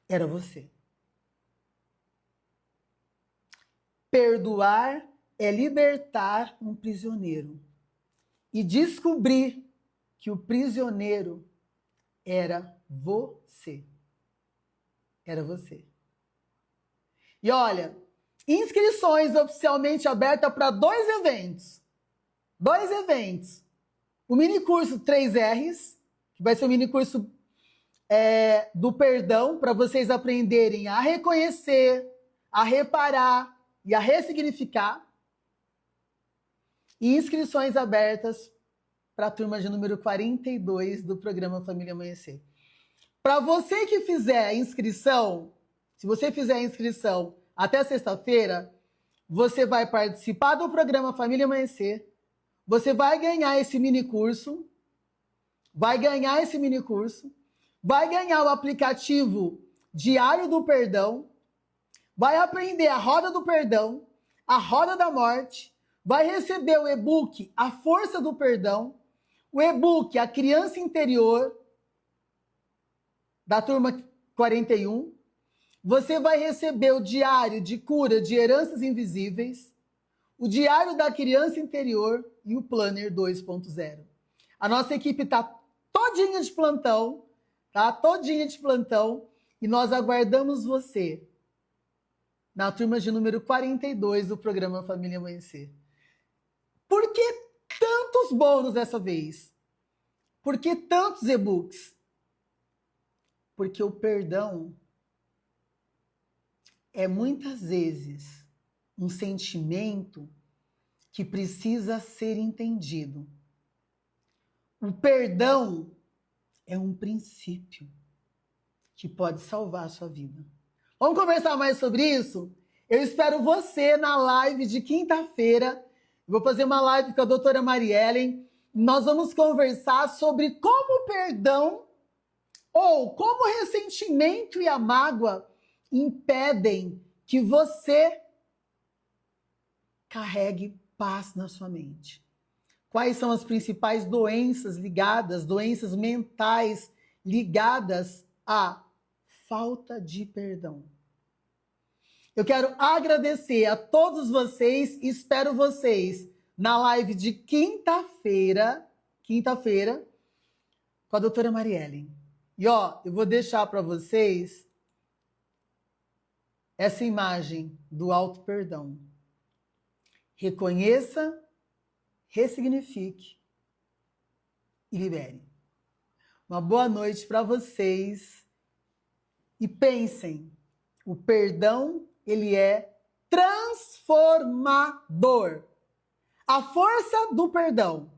era você. Perdoar é libertar um prisioneiro. E descobrir que o prisioneiro era você. Era você. E olha, inscrições oficialmente abertas para 2 eventos. 2 eventos. O minicurso 3Rs, que vai ser o minicurso do perdão, para vocês aprenderem a reconhecer, a reparar e a ressignificar. E inscrições abertas para a turma de número 42 do programa Família Amanhecer. Para você que fizer a inscrição, se você fizer a inscrição até sexta-feira, você vai participar do programa Família Amanhecer, você vai ganhar esse minicurso, vai ganhar o aplicativo Diário do Perdão, vai aprender a roda do perdão, a roda da morte, vai receber o e-book A Força do Perdão, o e-book A Criança Interior, da turma 41. Você vai receber o Diário de Cura de Heranças Invisíveis, o Diário da Criança Interior e o Planner 2.0. A nossa equipe está todinha de plantão, tá? Todinha de plantão, e nós aguardamos você na turma de número 42 do programa Família Amanhecer. Por que tantos bônus dessa vez? Por que tantos e-books? Porque o perdão é muitas vezes um sentimento que precisa ser entendido. O perdão é um princípio que pode salvar a sua vida. Vamos conversar mais sobre isso? Eu espero você na live de quinta-feira. Vou fazer uma live com a doutora Mariellen. Nós vamos conversar sobre como o perdão ou como o ressentimento e a mágoa impedem que você carregue paz na sua mente. Quais são as principais doenças mentais ligadas à falta de perdão? Eu quero agradecer a todos vocês e espero vocês na live de quinta-feira, com a doutora Mariellen. E eu vou deixar para vocês essa imagem do auto-perdão. Reconheça, ressignifique e libere. Uma boa noite para vocês e pensem, o perdão, ele é transformador. A força do perdão.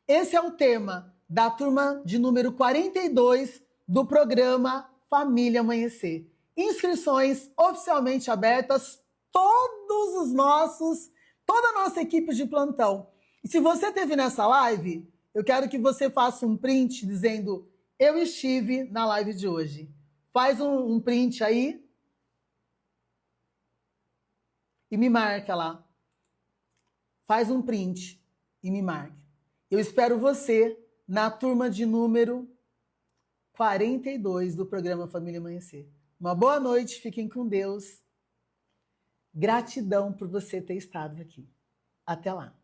Esse é o tema da turma de número 42 do programa Família Amanhecer. Inscrições oficialmente abertas, toda a nossa equipe de plantão. E se você esteve nessa live, eu quero que você faça um print dizendo: eu estive na live de hoje. Faz um print aí e me marca lá. Faz um print e me marque. Eu espero você na turma de número 42 do programa Família Amanhecer. Uma boa noite, fiquem com Deus. Gratidão por você ter estado aqui. Até lá.